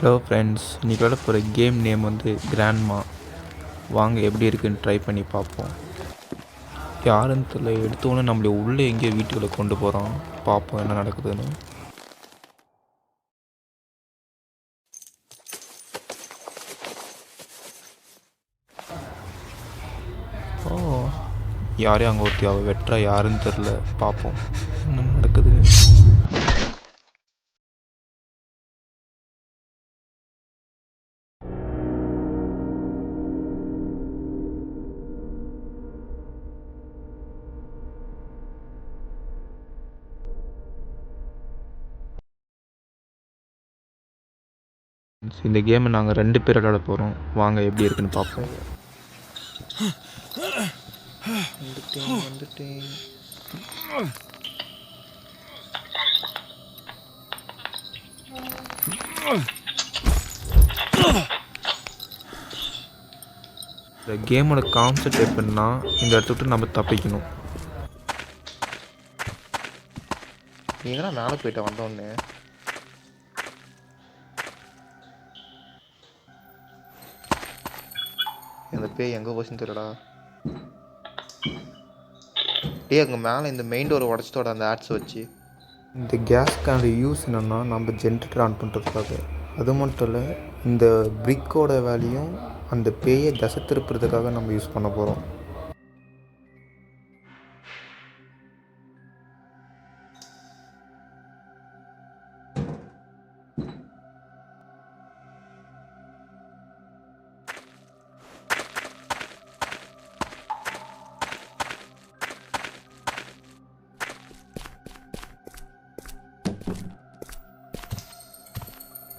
Hello friends, இன்றைக்கி விளையாட போகிற கேம் நேம் வந்து கிராண்ட்மா. வாங்க எப்படி இருக்குன்னு ட்ரை பண்ணி பார்ப்போம். யாருன்னு தெரியல, எடுத்தோன்னே நம்மளை உள்ளே எங்கேயோ வீட்டுக்குள்ளே கொண்டு போகிறோம். பார்ப்போம் என்ன நடக்குதுன்னு. ஓ, யாரையும் அங்கே ஒருத்தி அவள் வெட்டுறா, யாருன்னு தெரில. பார்ப்போம் என்ன நடக்குதுன்னு. இந்த கேமை நாங்கள் 2 பேர் விளையாட போகிறோம். வாங்க எப்படி இருக்குன்னு பார்ப்போம். வந்துட்டேன். இந்த கேமோட கான்செப்ட் எப்படின்னா, இந்த இடத்த விட்டு நம்ம தப்பிக்கணும். நீங்களா மேலே போயிட்ட வந்தோடனே இந்த பேய் எங்கே போச்சுன்னு தெரியலடா. அங்கே மேலே இந்த மெயின் டோரை உடச்சிட்டோட அந்த ஆட்ஸ் வச்சு. இந்த கேஸ்க்கான யூஸ் என்னென்னா, நம்ம ஜென்ரேட்டர் ஆன் பண்ணுறதுக்காக. அது மட்டும் இல்லை, இந்த பிரிக்கோட வேலையும் அந்த பேயை தசை திருப்புறதுக்காக நம்ம யூஸ் பண்ண போகிறோம்.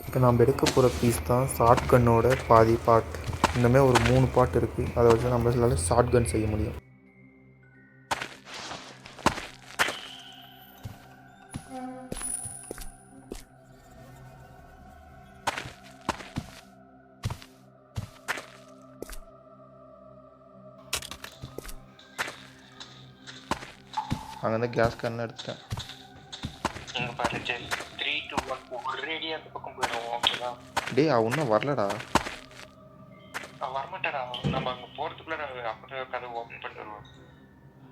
இப்போ நம்ம எடுக்க போகிற பீஸ் தான் ஷார்ட் கன்னோட பாதி பார்ட். இந்தமாதிரி ஒரு 3 பார்ட் இருக்குது. அதை வச்சு நம்மளால ஷார்ட் கன் செய்ய முடியும். அங்கே கேஸ் கன் எடுத்துட்டேன். டேய், அவன் இன்னும் வரலடா.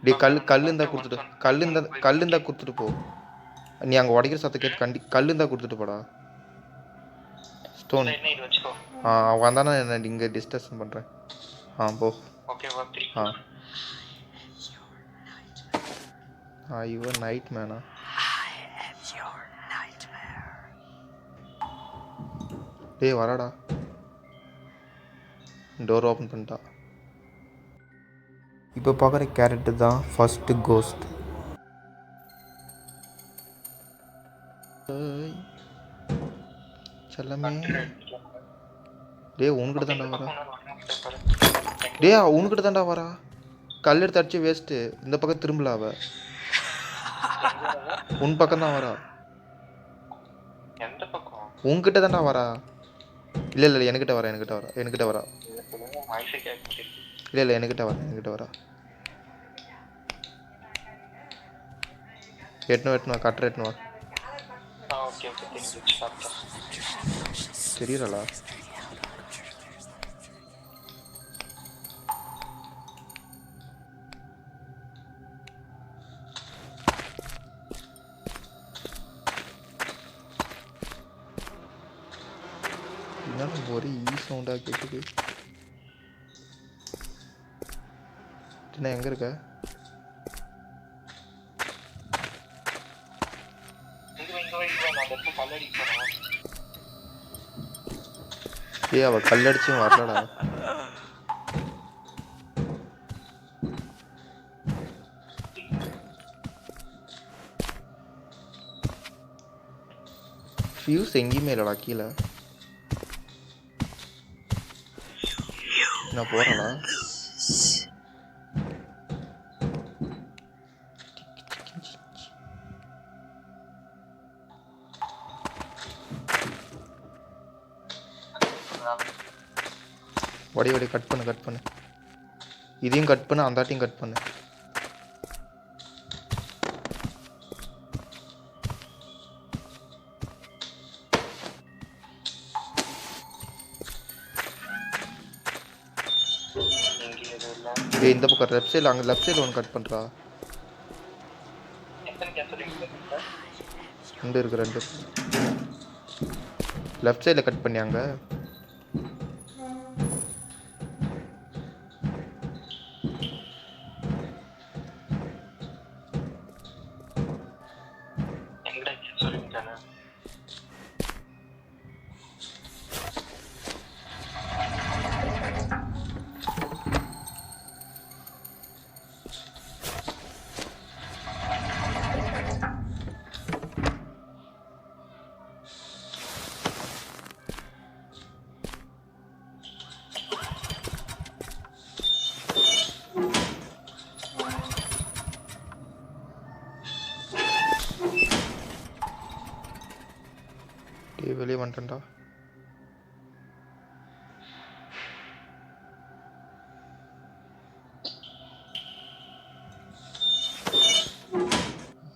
டேய், கல் இருந்தா கொடுத்துட்டு போ. நீ அங்கே உடைக்கிற சத்த கேட்டு கல் இருந்தா கொடுத்துட்டு போடா. ஸ்டோன் வந்தானா நான் இங்கே டிஸ்கஷன் பண்ணுறேன். போ. யுவர் நைட் மேனா? டேய் வரடா. டோர் ஓப்பன் பண்ணிட்டா. இப்போ பார்க்குற கேரக்டர் தான் ஃபஸ்ட்டு கோஸ்ட். செல்லமே. டேய் உன்கிட்ட தாண்டா வரா. கல் எடுத்து அடிச்சு வேஸ்ட்டு. இந்த பக்கம் திரும்பல அவ. உன் பக்கம் தான் வரா. உன்கிட்ட தாண்டா வரா. இல்லை என்கிட்ட வரா. இல்லை என்கிட்ட வரா. எட்டுன்னு கட்டுற எட்டுன்னு வா. தெரியலா? ஒரே சவுண்டாக கேட்குது. என்ன எங்கே இருக்க? ஏய், அவள் கல்லடிச்சும் வரலடா. ஃபியூஸ் எங்கேயுமே இல்லடா கீழே. நான் போறேன்டா. வடி கட் பண்ணு. இதையும் கட் பண்ணு, அந்தாட்டையும் கட் பண்ணு. ஏய் இந்த பக்கம் லெஃப்ட் சைடில் அங்கே லெஃப்ட் சைடில் ஒன்று கட் பண்ணுறா. ரெண்டு இருக்கு ரெண்டு லெஃப்ட் சைடில் கட் பண்ணியாங்க. வெளியே வந்துட்டேன்டா.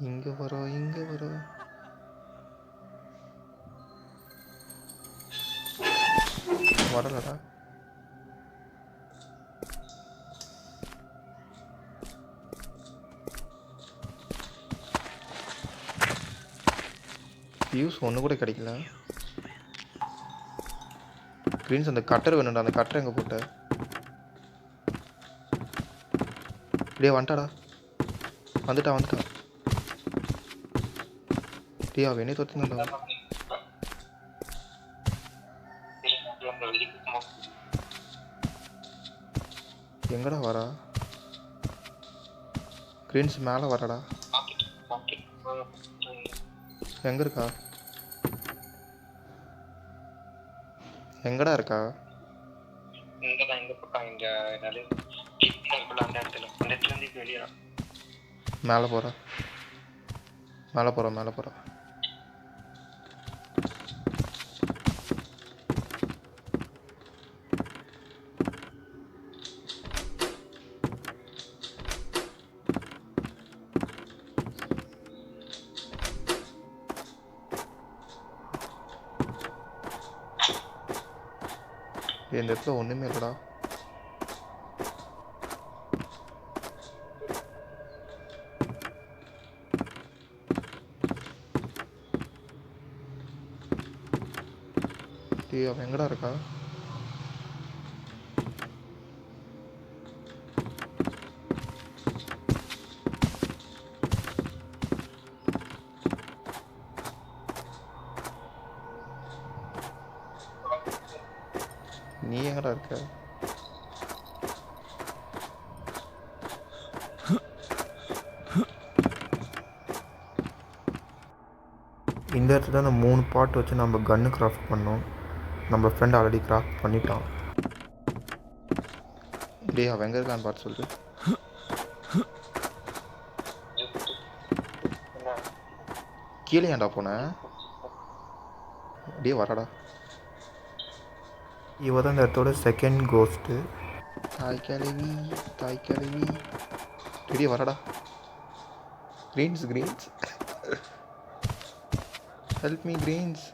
இங்கே வரோம் இங்கே வரோம். வரலடா. வியூஸ் ஒன்று கூட கிடைக்கல. க்ரீன்ஸ் அந்த கட்டர் வேணும்டா. அந்த கட்டர் எங்கே போட்ட? இப்படியே வந்துட்டாடா. வந்துட்டான். டீயா வேணே தோத்துனாடா. எங்கடா வரா? க்ரீன்ஸ் மேலே வரடா. எங்கே இருக்கா? எங்கடா இருக்கா? மேலே போகிறா. இந்த இடத்துல ஒன்றுமே இல்லைடா. அவன் எங்கடா இருக்கா? நீ எங்கடா இருக்க? இந்த இடத்துல அந்த 3 பாட் வச்சு நம்ம கன்னு கிராஃப்ட் பண்ணோம். நம்ம ஃப்ரெண்ட் ஆல்ரெடி கிராஃப்ட் பண்ணிட்டான். டேய் அவன் எங்கே இருக்கான்னு பார்த்து சொல்லு. கீழே ஏன்டா போனேன்? டே வரடா. இவ தான் இந்த இடத்தோட செகண்ட் கோஸ்ட்டு. தாய் கிழவி டே வரடா. Greens help me greens.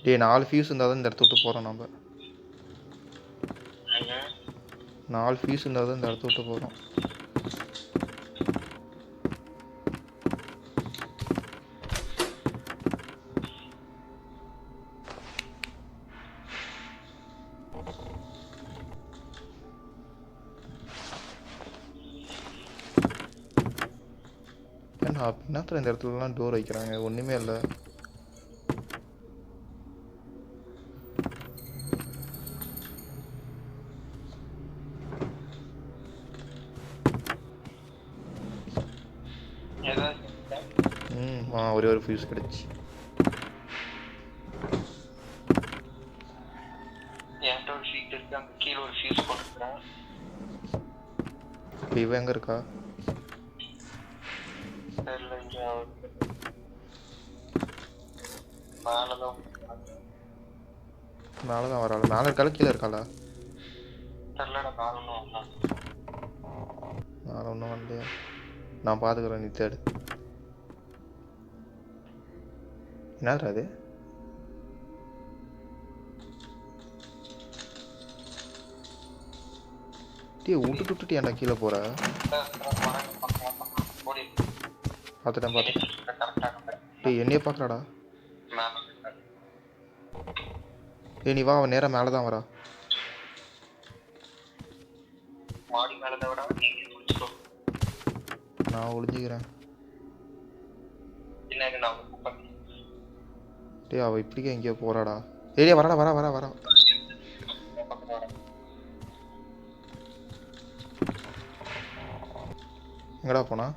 டே 4 ஃபியூஸ் இருந்தால் தான் இந்த இடத்த விட்டு போகிறோம். நம்ம 4 ஃபியூஸ் இருந்தால் தான் இந்த இடத்த விட்டு போகிறோம். ஏன்னா என்னத்துல இந்த இடத்துலலாம் டோர் வைக்கிறாங்க? ஒன்றுமே இல்லை. ஒரே ஒரு ஃபியூஸ் கிடச்சி. இவ எங்க இருக்கா? மேலே தான் வராள். மேலே இருக்காளா கீழே இருக்காளா? மேலே ஒன்றும் வரலையா? நான் பார்த்துக்குறேன், நீ தேடு. என்னது அது? டீ விட்டுட்டு ஏன்டா கீழே போகிற? பார்த்துட்டேன். டீ என்னையே பார்க்குறாடா. டேய் நீ வா, அவன் நேராக மேலே தான் வரா. நான் ஒளிஞ்சிக்கிறேன். டேய் அவள் இப்படிக்கே எங்கேயோ போகிறாடா. ஏரியா வரடா, வரா. எங்கடா போனா?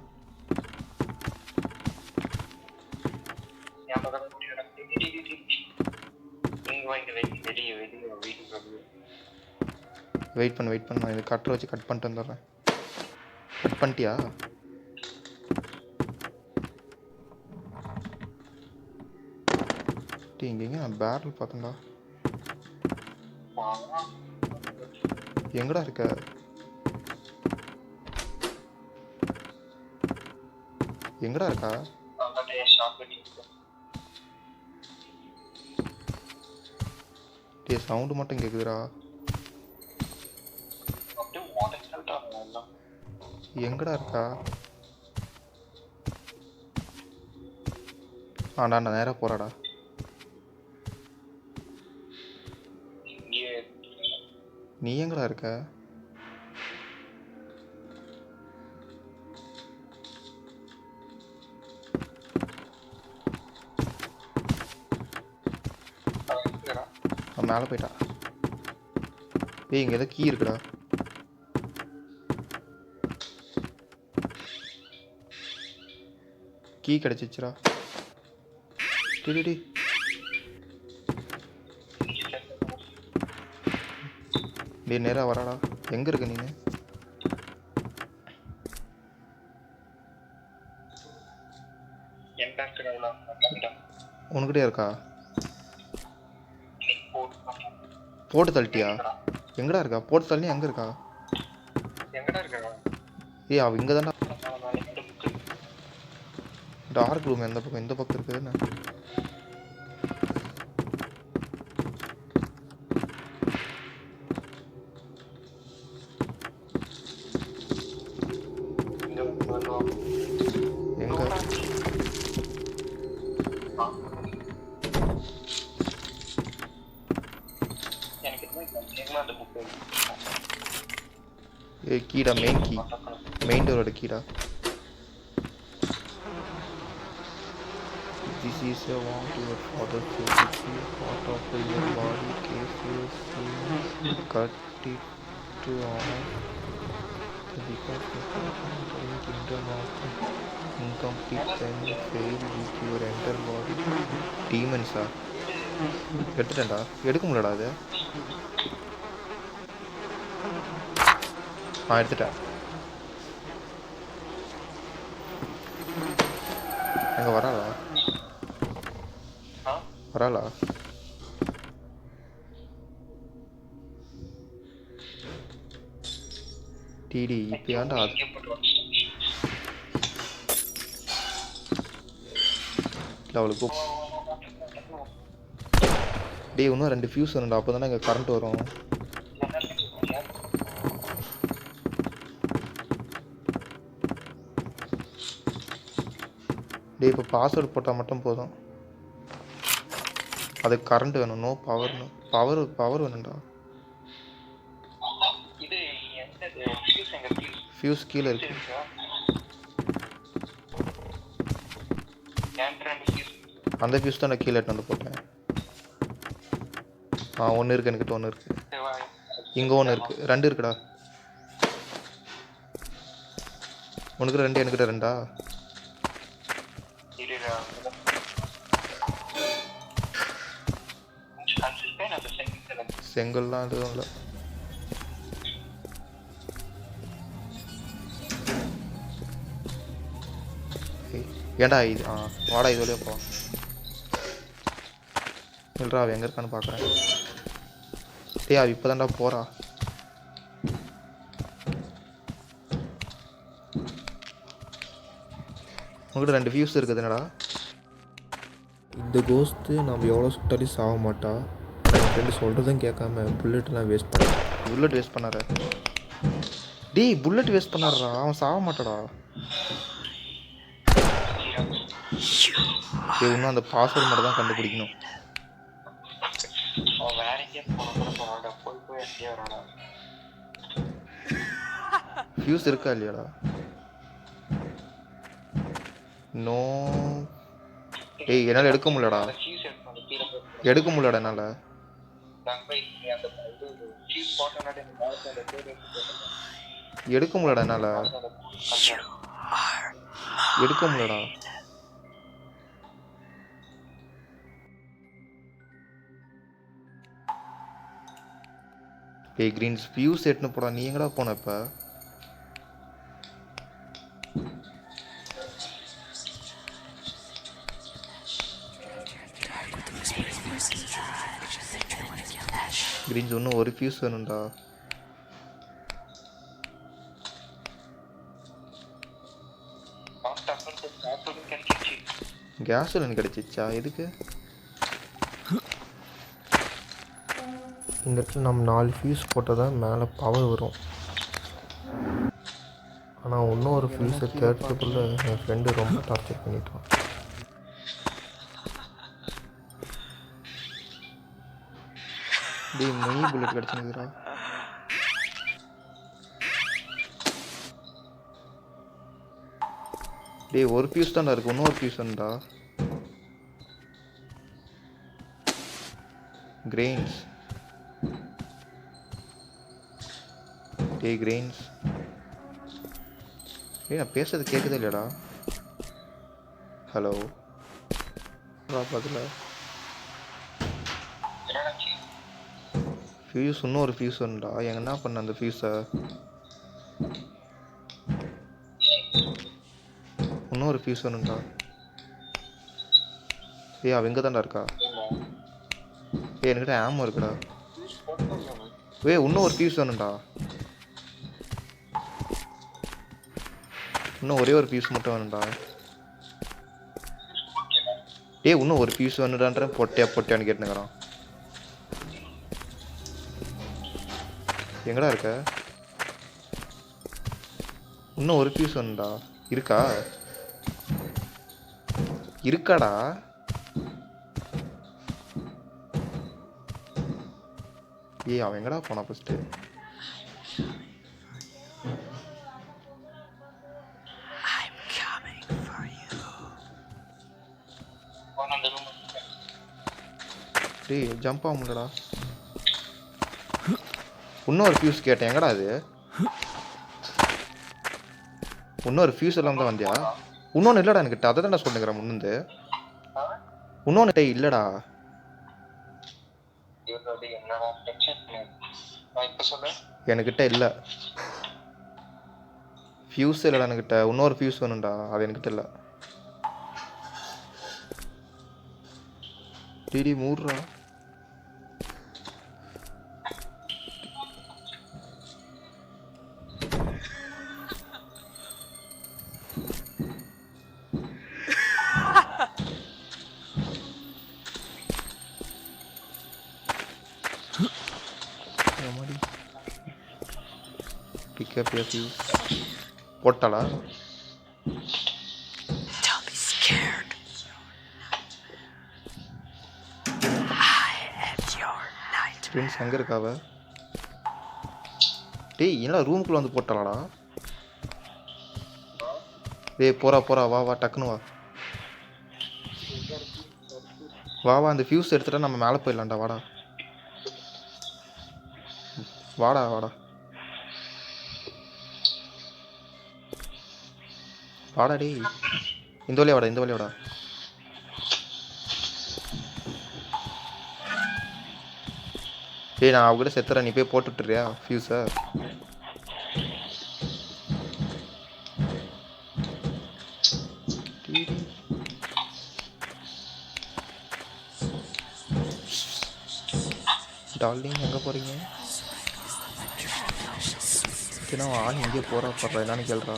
வெயிட் பண்ணு. இது கட்டரை வச்சு கட் பண்ணிட்டு வந்துடுறேன். கட் பண்ணிட்டியா? டீ இங்கே நான் பேரல் பார்த்தேன்டா. எங்கடா இருக்க? எங்கடா இருக்கா? டே சவுண்டு மட்டும் கேக்குதுடா. எங்கடா இருக்கா? ஆண்டா நான் நேராக போறாடா. நீ எங்கடா இருக்க? மேலே போயிட்டா. ஏய் இங்கே ஏதோ கீ இருக்குடா. கீ கிடச்சிச்சுரா. டி டே நேராக வராடா. எங்கே இருக்க நீ? உனக்கிட்டே இருக்கா? போட்டு தள்ளிட்டியா? எங்கடா இருக்கா? போட்டு தள்ளி எங்கே இருக்கா? ஏய் அவ இங்கே தான்டா. டார்க் ரூம் எந்த பக்கம்? இந்த பக்கம் இருக்குதுன்னு. எங்க? ஏ கீடா, main டோரோட கீடா. This is a want to your father physically part of your body case you see cut it to honor because the kingdom of incomplete then fail with your entire body demons are எடுத்துட்டேன்டா. எடுக்க முடியலடா அது. எடுத்துட்டேன். எங்க வராளா? DD இப்போ ஏன்டா அவளுக்கு? டே இன்னும் 2 fuse வேணும்டா, அப்போ தானே இங்கே கரண்ட் வரும். டே இப்போ பாஸ்வேர்டு போட்டால் மட்டும் போதும். அதுக்கு கரண்ட் வேணும். நோ பவர் வேணும்டா. ஃபியூஸ் கீழே இருக்கு. அந்த ஃபியூஸ் தான் நான் கீழே எடுத்து வந்து போட்டேன். ஒன்று இருக்கு என்கிட்ட. ஒன்று இருக்கு இங்கே. ஒன்று இருக்கு. 2 இருக்குடா. உனக்கு 2 என்கிட்ட 2. செங்கல்லாம் எதுவும் இல்லை. ஏன்டா இது? வாடா இது வழியாக போ. இல்லைடா அவன் எங்கே இருக்கான்னு பார்க்குறேன். டேய் அவ இப்போ தான்டா போகிறா. உங்கள்கிட்ட 2 ஃபியூஸ் இருக்குது என்னடா. இந்த கோஸ்ட்டு நம்ம எவ்வளோ சுட்டாலும் சாக மாட்டா. என் ஃப்ரெண்டு சொல்கிறதும் கேட்காம புல்லெட்லாம் வேஸ்ட் பண்ண. புல்லட் வேஸ்ட் பண்ணார. டேய் புல்லட் வேஸ்ட் பண்ணாரா, அவன் சாக மாட்டாடா. இன்னும் அந்த பாஸ்வேர்டு மட்டும் தான் கண்டுபிடிக்கணும். ஃபியூஸ் இருக்கா இல்லையாடா? நோ. ஏய் என்னால் எடுக்க முடியலடா. எடுக்க முடியலடா என்னால். எடுக்க முடியலடா என்னால். எடுக்க முடியலடா. ஏய் கிரீன்ஸ் ஃபியூஸ் எட்டுன்னு போடா. நீ எங்கடா போன இப்போ? கிரீன்ஸ் இன்னும் ஒரு ஃபியூஸ் வேணும்டா. கேஸ் சிலிண்டர் கிடைச்சிச்சா? எதுக்கு? இந்த இடத்துல நம்ம 4 ஃபியூஸ் போட்டால் தான் மேலே பவர் வரும். ஆனால் இன்னும் ஒரு ஃபியூஸை தேடுறதுக்குள்ளே என் ஃப்ரெண்டு ரொம்ப டார்ச்சர் பண்ணிட்டான். டேய் மணி புல்லட் கிடச்சினுக்குறா. டேய் ஒரு ஃபியூஸ் தான்டா இருக்குது, இன்னொரு ஃபியூஸ் வேணும்டா. கிரெயின்ஸ். டேய் கிரெயின்ஸ். ஏய் நான் பேசுறது கேட்குதா இல்லையாடா? ஹலோ பதில். ஃபியூஸ் இன்னொரு ஃபியூஸ் வேணும்டா. என்ன பண்ண அந்த ஃபியூஸை? இன்னொரு ஃபியூஸ் வேணும்டா. ஏய் அவ எங்கே தான்டா இருக்கா? ஏய் என்கிட்ட ஆமோ இருக்குடா. ஏய் இன்னும் ஒரு ஃபியூஸ் வேணும்டா. இன்னும் ஒரே ஒரு ஃபியூஸ் மட்டும் வேணும்டா. ஏய் இன்னும் ஒரு ஃபியூஸ் வேணுடான்ற பொட்டியான்னு கேட்டுனுக்கிறான். எங்கடா இருக்க? இன்னும் ஒரு ஃபியூஸ் வேணும்டா. இருக்கா? இருக்காடா. ஏய் அவன் எங்கடா போனா ஃபஸ்ட்டு? டேய் ஜம்ப் ஆக முடியலடா. இன்னொரு ஃபியூஸ் கேட்டேன். எங்கடா அது? இன்னொரு ஃபியூஸ் எல்லாம் தான் வந்தியா? இன்னொன்று இல்லைடா என்கிட்ட. அதை தான் நான் சொல்லுங்கிறேன் முன்னு. இன்னொன்று இல்லைடா. என்கிட்ட இல்லை ஃபியூஸ். இல்லைடா என்கிட்ட. இன்னொரு ஃபியூஸ் வேணும்டா. அது என்கிட்ட இல்லை. டிடி மூடுறா. Pick up your fuse. போட்டாளா? Don't be scared. I am your nightmare. Friends எங்கே இருக்காவ? டேய் என்னடா ரூமுக்குள்ளே வந்து போட்டாளாடா? டேய் போறா வா டக்குன்னு வா அந்த ஃபியூஸ் எடுத்துட்டா நம்ம மேலே போயிடலாம்டா. வாடா டேய். இந்த வழியா வாடா. டேய் நான் அவகிட்ட செத்துறேன். நீ போய் போட்டு விட்டுறியா ஃபியூஸை? டார்லிங் எங்கே போகிறீங்க? ஏன்னா ஆள் எங்கேயோ போகிறா போடுறா என்னன்னு கேள்றா.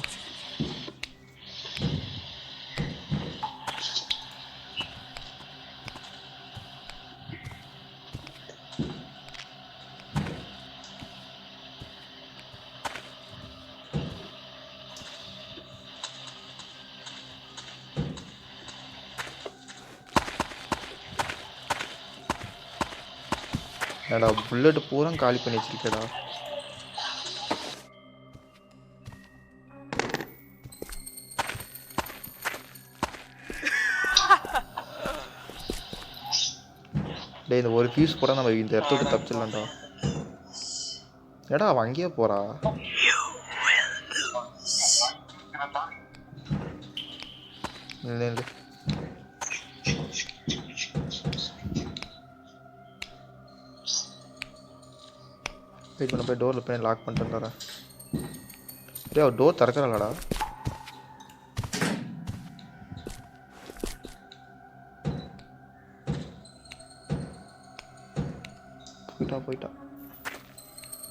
ஏடா புல்லட் பூரா காலி பண்ணி வச்சிருக்கேடா. டேய் இந்த ஒரு ஃபியூஸ் போட நம்ம இந்த இடத்த விட்டு தப்பிச்சிடலாம்டா. ஏடா அவன் அங்கேயே போறா. இல்லை இல்லை வெயிட் பண்ண போய் டோரில் போய் லாக் பண்ணிட்டு வரேன். டேய் அவர் டோர் திறக்கிறாளாடா. போயிட்டா.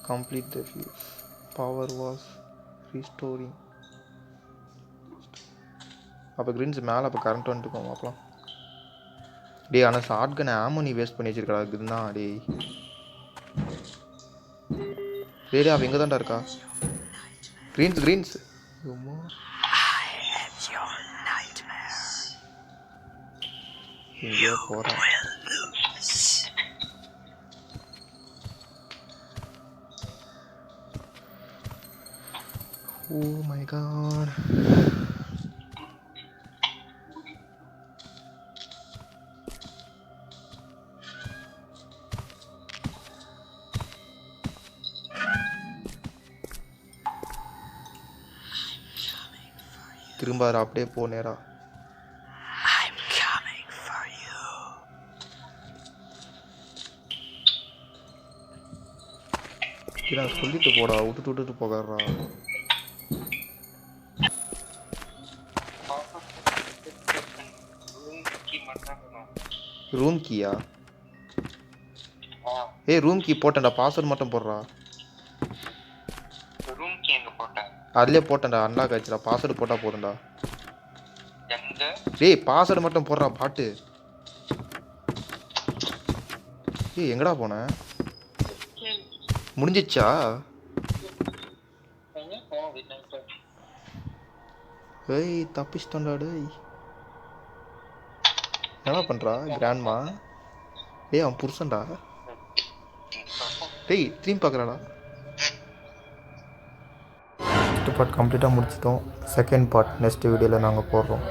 Complete the fuse. Power was restoring. அப்போ கிரீன்ஸ் மேலே அப்போ கரண்ட் வந்துட்டு போவோம் அப்பலாம். டேய் ஆனால் ஷார்ட் கன் ஆமோ நீ வேஸ்ட் பண்ணி வச்சிருக்கா இதுன்னா. டேய் டேய் அவள் எங்கே தான்டா இருக்கா? கிரீன்ஸ் எங்கேயோ போகிறேன். Oh my god. திரும்ப அப்படியே போ நேரா. I'm coming for you. சொல்லிட்டு போடா, விட்டுட்டு போகாதடா. ரூம் கீயா? ஏய் ரூம் கீ போட்டேன்டா, பாஸ்வேர்ட் மட்டும் போடுறா. ரூம் கீ எங்க போட்டேன்? அதுலயே போட்டேன்டா, அன்லாக் ஆயிடுச்சுடா. பாஸ்வேர்டு போட்டா போதும்டா. எங்க? டேய் பாஸ்வேர்டு மட்டும் போடுறா பாட்டு. ஏய் எங்கடா போன? முடிஞ்சிச்சா? ஏய் தப்பிச்சிட்டோம்டா. டேய் என்ன பண்றா கிராண்ட்மா? ஏய் அவன் புருஷன்டா. டேய் திரும்பி பார்க்குறாடா. ஃபஸ்ட்டு பார்ட் கம்ப்ளீட்டாக முடிச்சிட்டோம். செகண்ட் பார்ட் நெக்ஸ்ட் வீடியோவில் நாங்கள் போடுறோம்.